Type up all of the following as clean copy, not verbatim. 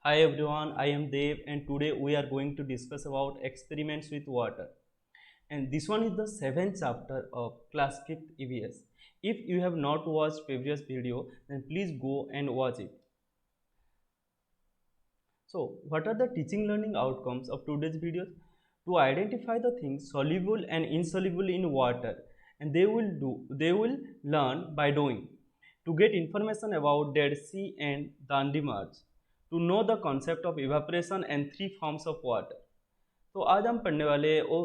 Hi everyone, I am Dev and today we are going to discuss about experiments with water. And this one is the 7th chapter of class 5th EVS. If you have not watched previous video, then please go and watch it. So, what are the teaching learning outcomes of today's videos? To identify the things soluble and insoluble in water, and they will learn by doing. To get information about Dead Sea and Dandi March. To know the concept of evaporation and 3 forms of water. तो आज हम पढ़ने वाले हैं वो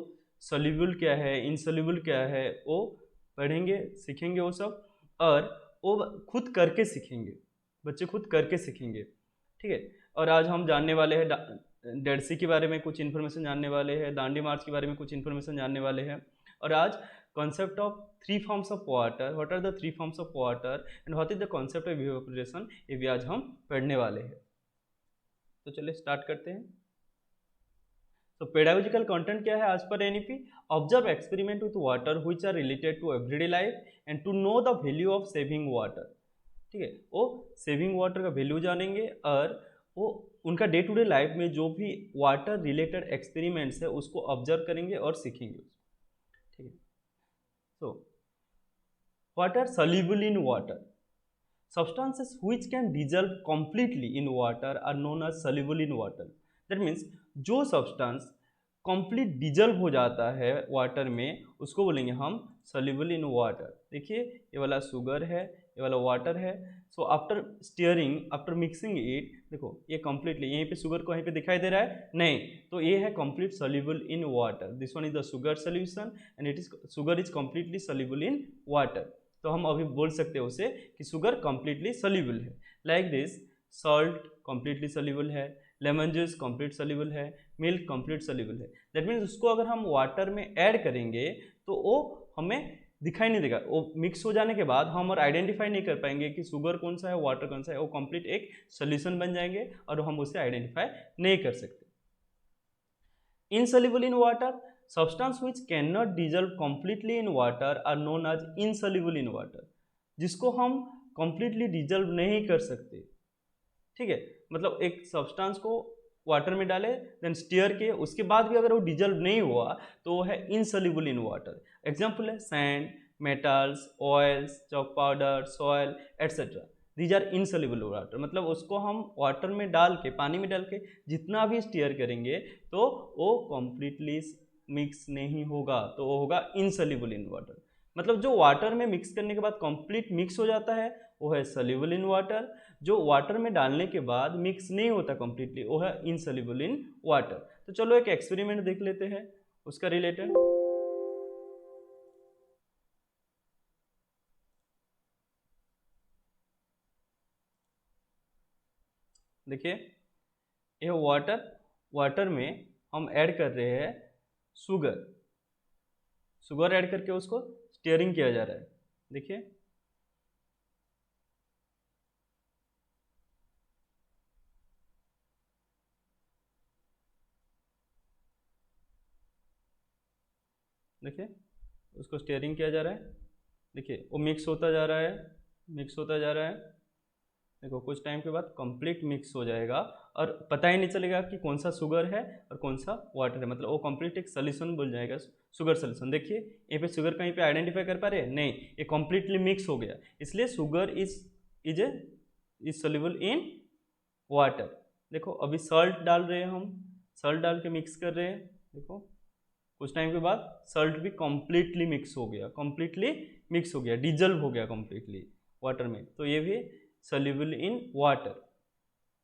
soluble क्या है, insoluble क्या है, वो पढ़ेंगे, सीखेंगे वो सब, और वो खुद करके सीखेंगे, बच्चे खुद करके सीखेंगे, ठीक है। और आज हम जानने वाले हैं डेड सी के बारे में कुछ इन्फॉर्मेशन जानने वाले हैं, दांडी मार्च के बारे में कुछ इन्फॉर्मेशन जानने वाले हैं, और आज concept of 3 forms of water, what are the 3 forms of water and what is the concept of evaporation, ये भी आज हम पढ़ने वाले हैं। तो चलिए स्टार्ट करते हैं। तो पेडागोजिकल कंटेंट क्या है आज पर NEP? Observe experiment with water which are related to everyday life and to know the value of saving water, ठीक है। वो सेविंग वाटर का वैल्यू जानेंगे और वो उनका डे टू डे लाइफ में जो भी वाटर रिलेटेड एक्सपेरिमेंट्स है उसको ऑब्जर्व करेंगे और सीखेंगे, ठीक है। So what are soluble in water? Substances which can dissolve completely in water are known as soluble in water. That means जो सब्सटेंस कंप्लीट डिजल्व हो जाता है वाटर में उसको बोलेंगे हम सॉल्युबल इन वाटर। देखिए ये वाला शुगर है, ये वाला वाटर है। So after steering, after mixing it, देखो ये कंप्लीटली, यहीं पे शुगर को यहीं पे दिखाई दे रहा है नहीं, तो ये है complete soluble in water. This one is the sugar solution and it is sugar is completely soluble in water. तो हम अभी बोल सकते हैं उसे कि शुगर कंप्लीटली सोल्यूबल है। Like this, salt completely soluble है, लेमन जूस कंप्लीट सोल्यूबल है, मिल्क कंप्लीट सोल्यूबल है। दैट मीन्स उसको अगर हम वाटर में ऐड करेंगे तो वो हमें दिखाई नहीं देगा, वो मिक्स हो जाने के बाद हम और आइडेंटिफाई नहीं कर पाएंगे कि शुगर कौन सा है, वाटर कौन सा है। वो कंप्लीट एक सोल्यूशन बन जाएंगे और हम उसे आइडेंटिफाई नहीं कर सकते। Insoluble in water, substance which cannot dissolve completely in water are known as insoluble in water, जिसको हम completely dissolve नहीं कर सकते, ठीक है। मतलब एक सब्सटेंस को वाटर में डाले, देन स्टीयर किए, उसके बाद भी अगर वो डिजल्व नहीं हुआ तो वो है इनसोल्यूबल इन वाटर। एग्जाम्पल है sand, metals, oils, chalk powder, soil etcetera, these are insoluble water. मतलब उसको हम वाटर में डाल के, पानी में डाल के जितना भी स्टीयर करेंगे तो वो कम्प्लीटली मिक्स नहीं होगा, तो वो होगा इनसोल्यूबल इन वाटर। मतलब जो वाटर में मिक्स करने के बाद कंप्लीट मिक्स हो जाता है वो है सोल्यूबल इन वाटर, जो वाटर में डालने के बाद मिक्स नहीं होता कंप्लीटली वो है इनसोल्यूबल इन वाटर। तो चलो एक एक्सपेरिमेंट देख लेते हैं उसका रिलेटेड। देखिए ये वाटर में हम ऐड कर रहे हैं शुगर ऐड करके उसको स्टीयरिंग किया जा रहा है। देखिए देखिए उसको स्टीयरिंग किया जा रहा है। देखिए वो मिक्स होता जा रहा है, मिक्स होता जा रहा है। देखो कुछ टाइम के बाद कंप्लीट मिक्स हो जाएगा और पता ही नहीं चलेगा कि कौन सा शुगर है और कौन सा वाटर है। मतलब वो कंप्लीट एक सोल्यूशन बन जाएगा, शुगर सोल्यूशन। देखिए यहाँ पे शुगर कहीं पे आइडेंटिफाई कर पा रहे हैं नहीं, ये कंप्लीटली मिक्स हो गया, इसलिए sugar is soluble in water. देखो अभी सॉल्ट डाल रहे हैं हम, सॉल्ट डाल के मिक्स कर रहे हैं। देखो कुछ टाइम के बाद सॉल्ट भी कंप्लीटली मिक्स हो गया, कंप्लीटली मिक्स हो गया, डिजल्व हो गया कंप्लीटली वाटर में, तो ये भी सोल्यूबल इन वाटर।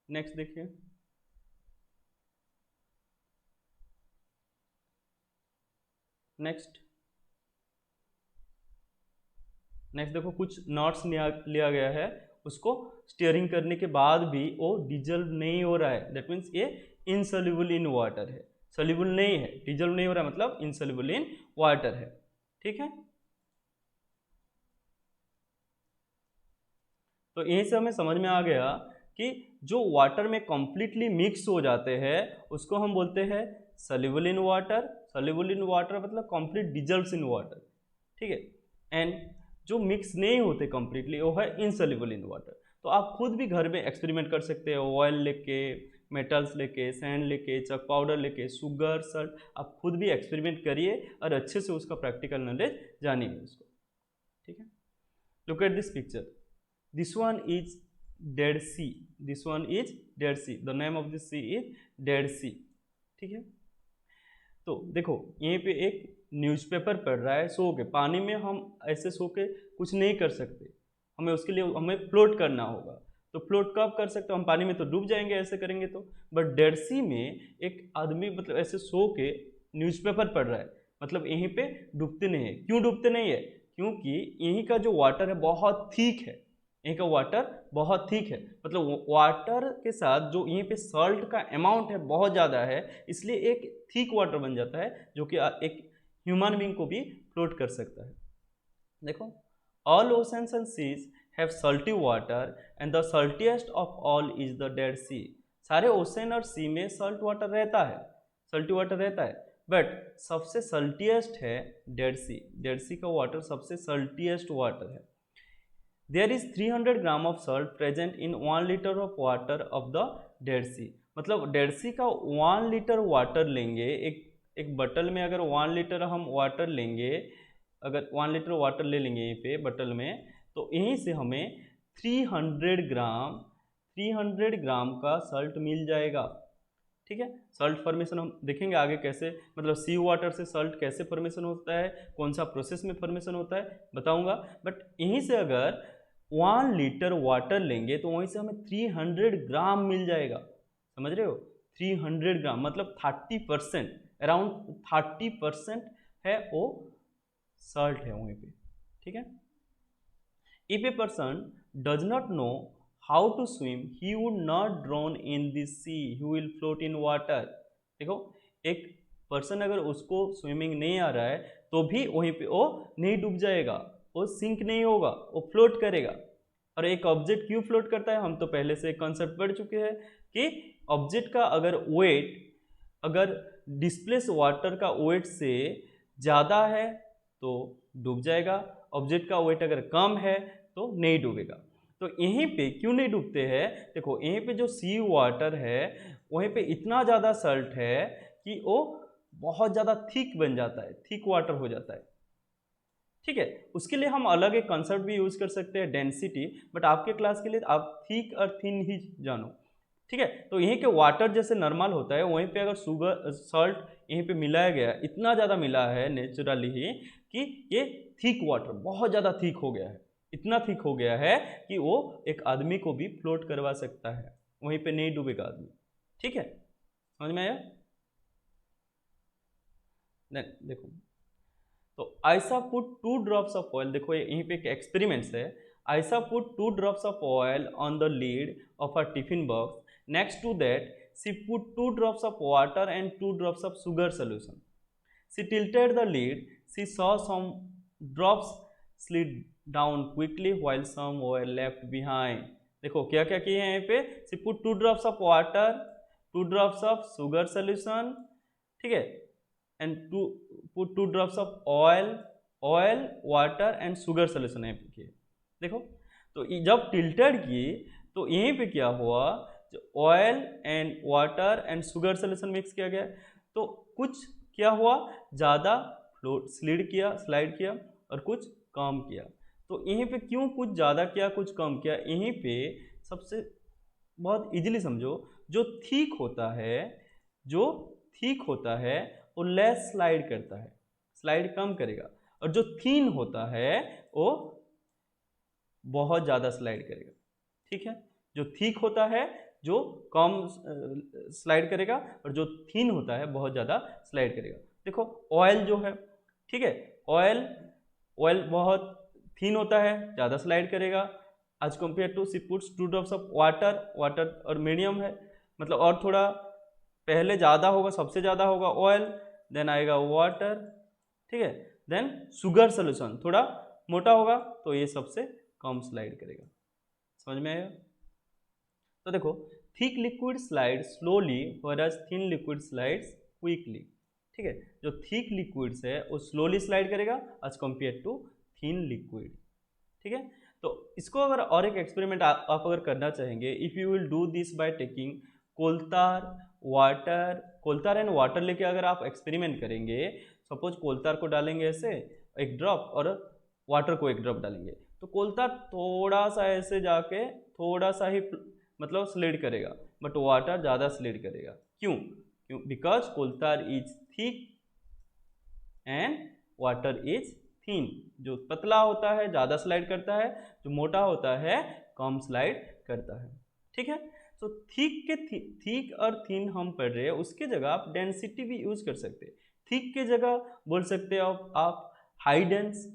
नेक्स्ट देखिए, नेक्स्ट देखो कुछ नॉट्स लिया गया है, उसको स्टीयरिंग करने के बाद भी वो डिजल्व नहीं हो रहा है। दैट मीन्स ये इनसोल्यूबल इन वाटर है, सोल्यूबल नहीं है, डिजल्व नहीं हो रहा है, मतलब इनसोल्यूबल इन वाटर है, ठीक है। तो यहीं से हमें समझ में आ गया कि जो वाटर में कंप्लीटली मिक्स हो जाते हैं उसको हम बोलते हैं soluble in water. Soluble in water मतलब कंप्लीट डिजल्व्स इन वाटर, ठीक है। एंड जो मिक्स नहीं होते कंप्लीटली वो है इनसोल्यूबल इन वाटर। तो आप खुद भी घर में एक्सपेरिमेंट कर सकते हो, ऑयल लेके मेटल्स लेके, सैंड लेके, चक पाउडर लेके, शुगर, सल्ट, आप खुद भी एक्सपेरिमेंट करिए और अच्छे से उसका प्रैक्टिकल नॉलेज जानिए उसको, ठीक है। Look at this picture, this one is Dead Sea, this one is Dead Sea, the name of this sea is Dead Sea, ठीक है। तो देखो यहीं पे एक न्यूज़पेपर पढ़ रहा है सो के, पानी में हम ऐसे सो के कुछ नहीं कर सकते, हमें उसके लिए हमें फ्लोट करना होगा। तो फ्लोट कब कर सकते हो, हम पानी में तो डूब जाएंगे ऐसे करेंगे तो। बट डेड सी में एक आदमी मतलब ऐसे सो के न्यूज़पेपर पढ़ रहा है, मतलब यहीं पे डूबते नहीं है। क्यों डूबते नहीं है? क्योंकि यहीं का जो वाटर है बहुत थिक है, यहीं का वाटर बहुत थिक है, मतलब वाटर के साथ जो यहीं पे सॉल्ट का अमाउंट है बहुत ज़्यादा है, इसलिए एक थिक वाटर बन जाता है जो कि एक ह्यूमन बीइंग को भी फ्लोट कर सकता है। देखो, all oceans and seas have salty water and the saltiest of all is the Dead Sea. सारे ओशन और सी में सॉल्ट वाटर रहता है, सॉल्टी वाटर रहता है, बट सबसे सॉल्टीएस्ट है डेड सी। डेड सी का वाटर सबसे सॉल्टीएस्ट वाटर है। There is 300 gram of salt present in 1 litre of water of the Dead Sea. मतलब डेड सी का 1 लीटर वाटर लेंगे, एक बटल में अगर 1 लीटर हम वाटर लेंगे, अगर 1 लीटर वाटर ले लेंगे यहीं पे बटल में, तो यहीं से हमें 300 ग्राम का सॉल्ट मिल जाएगा, ठीक है। सॉल्ट फॉर्मेशन हम देखेंगे आगे कैसे, मतलब सी वाटर से सॉल्ट कैसे फॉर्मेशन होता है, कौन सा प्रोसेस में फॉर्मेशन होता है बताऊंगा। बट यहीं से अगर 1 लीटर वाटर लेंगे तो वहीं से हमें 300 ग्राम मिल जाएगा, समझ रहे हो। 300 ग्राम मतलब 30%, अराउंड 30% है वो सॉल्ट है वहीं पे, ठीक है। If a person does not know how to swim he would not drown in this sea, he will float in water. देखो, एक पर्सन अगर उसको स्विमिंग नहीं आ रहा है तो भी वहीं पे वो नहीं डूब जाएगा, वो सिंक नहीं होगा, वो फ्लोट करेगा। और एक ऑब्जेक्ट क्यों फ्लोट करता है, हम तो पहले से कॉन्सेप्ट पढ़ चुके हैं कि ऑब्जेक्ट का अगर वेट, अगर डिस्प्लेस वाटर का वेट से ज़्यादा है तो डूब जाएगा, ऑब्जेक्ट का वेट अगर कम है तो नहीं डूबेगा। तो यहीं पे क्यों नहीं डूबते हैं, देखो यहीं पे जो सी वाटर है वहीं पे इतना ज़्यादा सॉल्ट है कि वो बहुत ज़्यादा थिक बन जाता है, थिक वाटर हो जाता है, ठीक है। उसके लिए हम अलग एक कंसेप्ट भी यूज कर सकते हैं, डेंसिटी, बट आपके क्लास के लिए आप थिक और थिन ही जानो, ठीक है। तो यहीं के वाटर जैसे नॉर्मल होता है, वहीं पे अगर शुगर सॉल्ट यहीं पे मिलाया गया, इतना ज़्यादा मिला है नेचुरली ही कि ये थिक वाटर बहुत ज़्यादा थिक हो गया है, इतना थिक हो गया है कि वो एक आदमी को भी फ्लोट करवा सकता है, वहीं पे नहीं डूबेगा आदमी, ठीक है। समझ में आया? देखो, तो Ayesha put 2 drops of oil, देखो यहीं पे एक एक्सपेरिमेंट्स है। Ayesha put 2 drops of oil on the lid of a tiffin box, next to that she put 2 drops of water and 2 drops of sugar solution. She tilted the lid, she saw some drops slid down quickly while some were left behind। देखो क्या क्या किए हैं यहाँ पे, she put 2 drops of water, 2 drops of sugar solution, ठीक है, and put 2 drops of oil, water and sugar solution यहाँ पे किए। देखो, तो जब टिल्टेड की तो यहीं पे क्या हुआ, जो oil and water and sugar solution mix किया गया, तो कुछ क्या हुआ, ज़्यादा फ्लोट स्लाइड किया और कुछ कम किया। तो यहीं पे क्यों कुछ ज़्यादा किया कुछ कम किया, यहीं पे सबसे बहुत इजीली समझो, जो ठीक होता है वो लेस स्लाइड करता है, स्लाइड कम करेगा, और जो थीन होता है वो बहुत ज़्यादा स्लाइड करेगा, ठीक है। जो थिक होता है जो कम स्लाइड करेगा, और जो थीन होता है बहुत ज़्यादा स्लाइड करेगा। देखो ऑयल जो है, ठीक है, ऑयल बहुत थीन होता है, ज़्यादा स्लाइड करेगा as compare to she puts 2 drops of water और मीडियम है, मतलब और थोड़ा पहले ज़्यादा होगा, सबसे ज़्यादा होगा ऑयल, देन आएगा वाटर, ठीक है, देन शुगर सोल्यूशन थोड़ा मोटा होगा तो ये सबसे कम स्लाइड करेगा। समझ में आएगा? तो देखो, thick liquid slide slowly whereas thin liquid slides quickly, ठीक है। जो थिक लिक्विड्स है वो स्लोली स्लाइड करेगा as compare to thin liquid, ठीक है। तो इसको अगर और एक एक्सपेरिमेंट आप अगर करना चाहेंगे, if you will do this by taking coal tar, water, coal tar and water लेके अगर आप एक्सपेरिमेंट करेंगे, सपोज कोलतार को डालेंगे ऐसे एक ड्रॉप और वाटर को एक ड्रॉप डालेंगे, तो कोलतार थोड़ा सा ऐसे जाके थोड़ा सा ही मतलब स्लिड करेगा, बट वाटर ज़्यादा स्लिड करेगा। क्यों? Because coal tar is thick and water is thin. जो पतला होता है ज़्यादा स्लाइड करता है, जो मोटा होता है कम स्लाइड करता है। ठीक है, तो थिक और थिन हम पढ़ रहे हैं, उसके जगह आप डेंसिटी भी यूज कर सकते हैं। थिक के जगह बोल सकते हो आप हाई डेंस,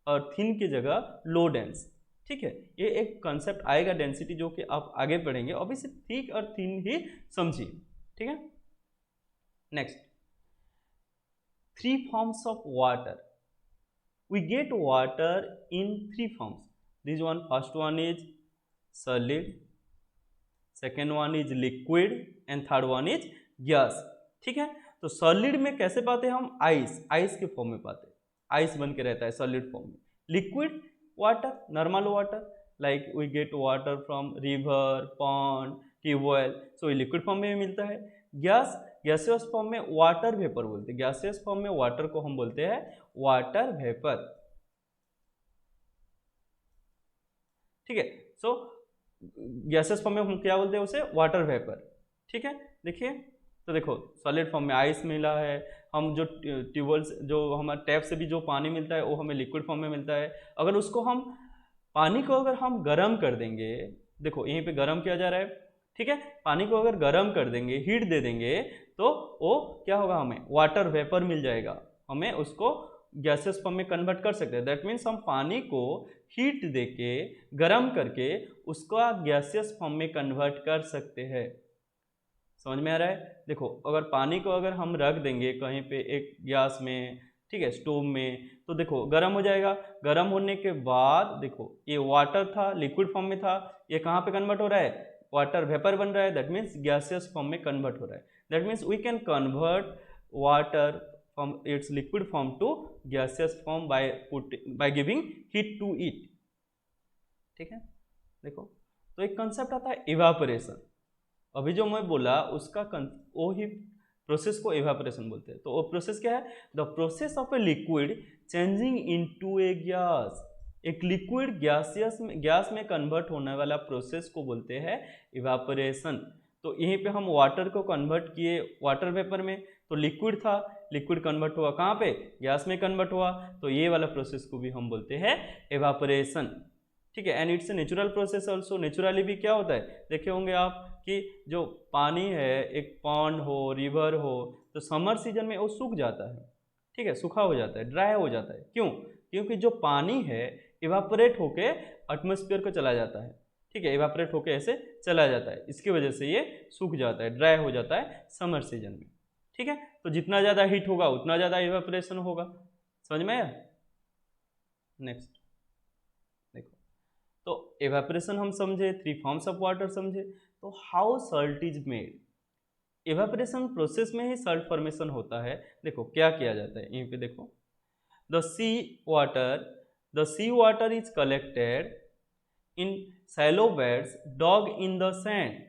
और थिन की जगह लो डेंस। ठीक है, ये एक कॉन्सेप्ट आएगा डेंसिटी जो कि आप आगे पढ़ेंगे। अभी सिर्फ थिक और थिन ही समझिए। ठीक है, next, 3 forms of water. We get water in 3 forms. This one, first one is solid, second one is liquid and third one is gas. ठीक है, तो सॉलिड में कैसे पाते हैं हम? आइस के फॉर्म में पाते हैं, आइस बन के रहता है सॉलिड फॉर्म में। Liquid water, normal water, like we get water from river, pond, tubewell, so ये लिक्विड फॉर्म में भी मिलता है। गैस, गैसियस फॉर्म में वाटर वेपर बोलते हैं। गैसियस फॉर्म में वाटर को हम बोलते हैं वाटर वेपर। ठीक है, सो गैसियस फॉर्म में हम क्या बोलते हैं उसे? Water vapour. ठीक है, देखिए तो देखो सॉलिड फॉर्म में आइस मिला है, हम जो ट्यूबवेल जो हमारे टैप से भी जो पानी मिलता है वो हमें लिक्विड फॉर्म में मिलता है। अगर उसको हम पानी को अगर हम गर्म कर देंगे, देखो यहीं पे गर्म किया जा रहा है। ठीक है, पानी को अगर गर्म कर देंगे, हीट दे देंगे, तो वो क्या होगा? हमें वाटर वेपर मिल जाएगा। हमें उसको गैसेस फॉर्म में कन्वर्ट कर सकते हैं। दैट मीन्स हम पानी को हीट देके गर्म करके उसका गैसियस फॉर्म में कन्वर्ट कर सकते हैं। समझ में आ रहा है? देखो अगर पानी को अगर हम रख देंगे कहीं पे एक गैस में, ठीक है, स्टोव में, तो देखो गर्म हो जाएगा। गर्म होने के बाद देखो ये वाटर था, लिक्विड फॉर्म में था, ये कहाँ पे कन्वर्ट हो रहा है? वाटर वेपर बन रहा है। दैट मीन्स गैसियस फॉर्म में कन्वर्ट हो रहा है। That means we can convert water from its liquid form to gaseous form by giving heat to it. ठीक है, देखो तो एक कंसेप्ट आता है इवापोरेशन। अभी जो मैं बोला उसका वो ही प्रोसेस को इवापोरेशन बोलते हैं। तो वो प्रोसेस क्या है? The process of a liquid changing into A gas. एक लिक्विड गैस में कन्वर्ट होने वाला प्रोसेस को बोलते हैं इवापोरेशन। तो यहीं पे हम वाटर को कन्वर्ट किए वाटर वेपर में, तो लिक्विड था, लिक्विड कन्वर्ट हुआ कहाँ पे? गैस में कन्वर्ट हुआ। तो ये वाला प्रोसेस को भी हम बोलते हैं इवापोरेशन। ठीक है, and it's a natural process also. Naturally भी क्या होता है, देखे होंगे आप कि जो पानी है, एक पॉन्ड हो, रिवर हो, तो समर सीजन में वो सूख जाता है। ठीक है, सूखा हो जाता है, ड्राई हो जाता है। क्यों? क्योंकि जो पानी है इवापोरेट होके एटमॉस्फेयर को चला जाता है। ठीक है, इवापोरेट होके ऐसे चला जाता है, इसकी वजह से ये सूख जाता है, ड्राई हो जाता है समर सीजन में। ठीक है, तो जितना ज़्यादा हीट होगा उतना ज़्यादा इवापोरेशन होगा। समझ में आया? नेक्स्ट देखो, तो इवापोरेशन हम समझे, 3 फॉर्म्स ऑफ वाटर समझे। तो how salt is made? Evaporation process में ही सॉल्ट फॉर्मेशन होता है। देखो क्या किया जाता है, यहीं पे देखो, the sea water is collected in shallow beds dug in the sand.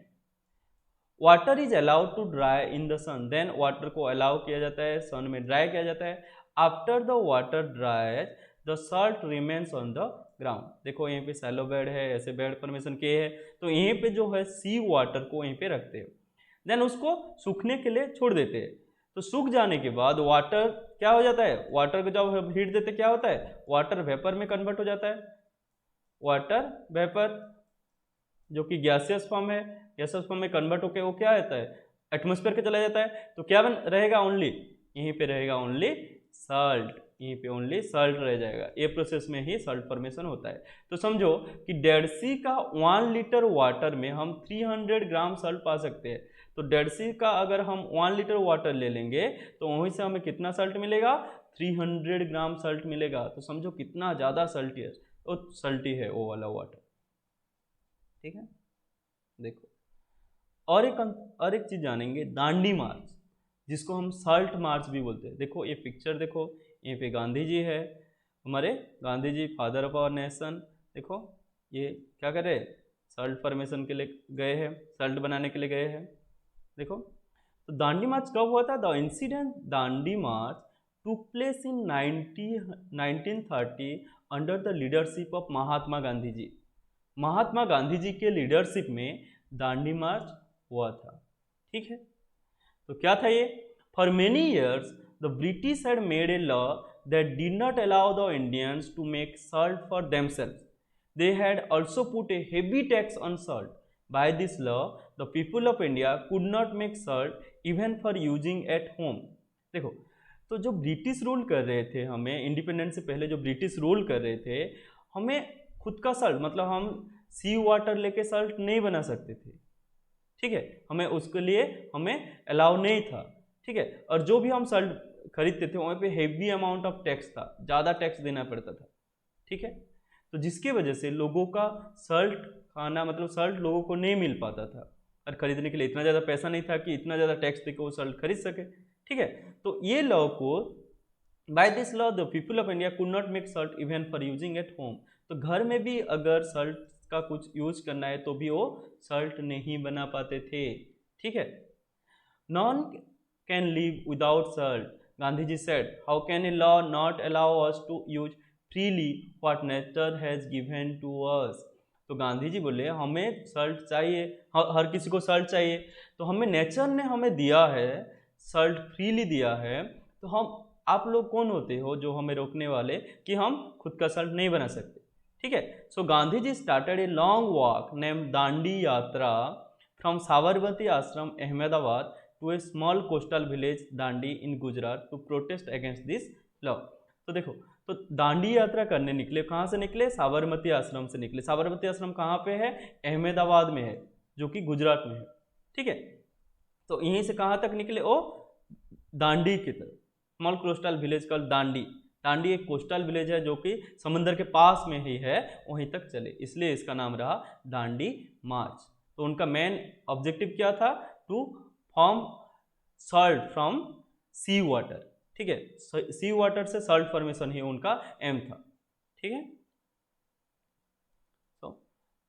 Water is allowed to dry in the sun. Then water को अलाउ किया जाता है, सन में ड्राई किया जाता है। After the water dries the salt remains on the ground. देखो यहीं पे सैलो बेड है, ऐसे बेड फॉर्मेशन किए है, तो यहीं पे जो है सी वाटर को यहीं पे रखते हैं। देन उसको सूखने के लिए छोड़ देते हैं। तो सूख जाने के बाद वाटर क्या हो जाता है? वाटर को जब हम हीट देते क्या होता है? वाटर वेपर में कन्वर्ट हो जाता है। वाटर वेपर जो कि गैसियस फॉर्म है, गैसियस फॉर्म में कन्वर्ट होकर वो क्या रहता है? एटमॉस्फेयर के चला जाता है। तो क्या रहेगा? ओनली यहीं पे रहेगा ओनली सॉल्ट, यहीं पे ओनली सॉल्ट रह जाएगा। ये प्रोसेस में ही सॉल्ट फॉर्मेशन होता है। तो समझो कि डेड सी का 1 लीटर वाटर में हम 300 ग्राम सॉल्ट पा सकते हैं। तो डेड सी का अगर हम 1 लीटर वाटर ले लेंगे तो वहीं से हमें कितना सॉल्ट मिलेगा? 300 ग्राम सॉल्ट मिलेगा। तो समझो कितना ज़्यादा सॉल्टी है, वो सॉल्टी है वो वाला वाटर। ठीक है, देखो और एक चीज़ जानेंगे, दांडी मार्च, जिसको हम सॉल्ट मार्च भी बोलते हैं। देखो ये पिक्चर देखो, यहीं पे गांधी जी है, हमारे Gandhi ji father of our nation. देखो ये क्या कर रहे हैं? सल्ट फॉर्मेशन के लिए गए हैं, सल्ट बनाने के लिए गए हैं। देखो तो दांडी मार्च कब हुआ था? The incident Dandi March took place in 1930 under the leadership of Mahatma Gandhi ji. Mahatma Gandhi ji के लीडरशिप में दांडी मार्च हुआ था। ठीक है, तो क्या था ये? For many years the British had made a law that did not allow the Indians to make salt for themselves. They had also put a heavy tax on salt. By this law the people of India could not make salt even for using at home. देखो तो जो British rule कर रहे थे, हमें independence से पहले जो ब्रिटिश रूल कर रहे थे, हमें खुद का सल्ट मतलब हम सी वाटर लेके सल्ट नहीं बना सकते थे। ठीक है, हमें उसके लिए हमें अलाउ नहीं था। ठीक है, और जो भी हम सल्ट खरीदते थे वहाँ पे हेवी अमाउंट ऑफ टैक्स था, ज़्यादा टैक्स देना पड़ता था। ठीक है, तो जिसके वजह से लोगों का सल्ट खाना मतलब सल्ट लोगों को नहीं मिल पाता था, और खरीदने के लिए इतना ज़्यादा पैसा नहीं था कि इतना ज़्यादा टैक्स देकर वो सल्ट खरीद सके। ठीक है, तो ये लॉ को by this law the people of India could not make salt even for using at home. तो घर में भी अगर सल्ट का कुछ यूज करना है तो भी वो सल्ट नहीं बना पाते थे। ठीक है, none can live without salt, Gandhi ji said, how can a law not allow us to use freely what nature has given to us. तो गांधी जी बोले हमें सल्ट चाहिए, हर किसी को सल्ट चाहिए, तो हमें नेचर ने हमें दिया है, सल्ट फ्रीली दिया है, तो हम आप लोग कौन होते हो जो हमें रोकने वाले कि हम खुद का सल्ट नहीं बना सकते। ठीक है, so Gandhi ji started a long walk named Dandi Yatra from Sabarmati Ashram Ahmedabad to a small coastal village Dandi in Gujarat to protest against this law. तो देखो तो दांडी यात्रा करने निकले, कहाँ से निकले? साबरमती आश्रम से निकले। साबरमती आश्रम कहाँ पे है? अहमदाबाद में है, जो कि गुजरात में है। ठीक है, तो यहीं से कहाँ तक निकले? ओ दांडी की तरफ, small coastal village called Dandi. Dandi एक कोस्टल विलेज है जो कि समुद्र के पास में ही है, वहीं तक चले, इसलिए इसका नाम रहा दांडी मार्च। तो उनका मेन ऑब्जेक्टिव क्या था? To form salt from sea water. ठीक है, सी वाटर से सॉल्ट फॉर्मेशन ही उनका एम था। ठीक है, तो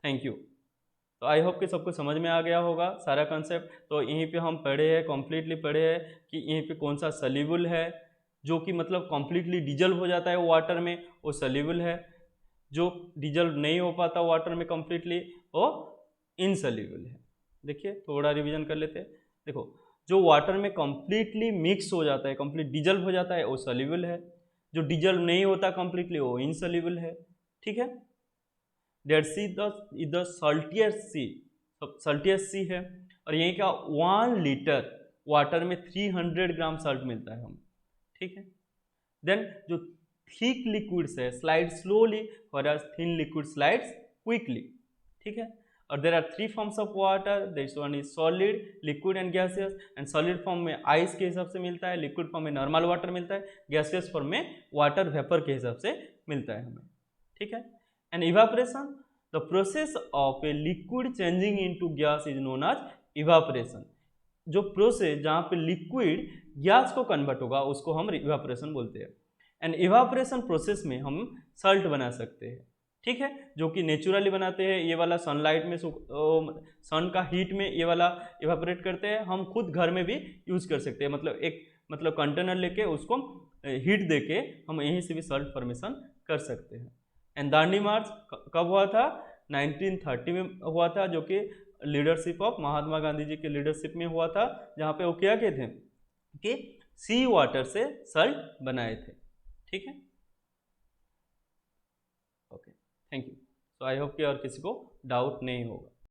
थैंक यू। तो आई होप कि सबको समझ में आ गया होगा सारा कॉन्सेप्ट। तो यहीं पे हम पढ़े हैं, कम्प्लीटली पढ़े हैं कि यहीं पे कौन सा सल्यूबल है, जो कि मतलब कम्प्लीटली डिजल्व हो जाता है वो वाटर में, वो सल्यूबल है। जो डिजल्व नहीं हो पाता वाटर में कम्प्लीटली, वो इनसल्यूबल है। देखिए थोड़ा रिवीजन कर लेते हैं। देखो जो वाटर में कम्प्लीटली मिक्स हो जाता है, कम्प्लीट डिजल्व हो जाता है, वो सल्यूबल है। जो डिजल्व नहीं होता कम्प्लीटली, वो इनसल्यूबल है। ठीक है, डेड सी इज द सल्टियस्ट सी, सल्टियस्ट सी है। और यहीं का 1 लीटर वाटर में 300 ग्राम सल्ट मिलता है हमें। ठीक है, देन जो थिक लिक्विड्स है slide slowly, whereas thin liquid slides quickly. ठीक है, और there are 3 forms of water, this one is solid, liquid and gaseous. And solid form में आइस के हिसाब से मिलता है, लिक्विड फॉर्म में नॉर्मल वाटर मिलता है, गैसियस फॉर्म में वाटर वेपर के हिसाब से मिलता है हमें। ठीक है, and evaporation, the process of a liquid changing into gas is known as evaporation. जो प्रोसेस जहाँ पे लिक्विड गैस को कन्वर्ट होगा उसको हम इवापोरेशन बोलते हैं। एंड इवापोरेशन प्रोसेस में हम सल्ट बना सकते हैं। ठीक है, जो कि नेचुरली बनाते हैं, ये वाला सनलाइट में सन का हीट में ये वाला इवापोरेट करते हैं। हम खुद घर में भी यूज कर सकते हैं, मतलब एक कंटेनर लेके उसको हीट देके हम यहीं से भी सल्ट फॉर्मेशन कर सकते हैं। एंड दांडी मार्च कब हुआ था? 1930 में हुआ था, जो कि लीडरशिप ऑफ महात्मा गांधी जी के लीडरशिप में हुआ था, जहाँ पे वो क्या कहते थे कि सी वाटर से सल्ट बनाए थे। ठीक है, okay, thank you. So I hope कि और किसी को डाउट नहीं होगा।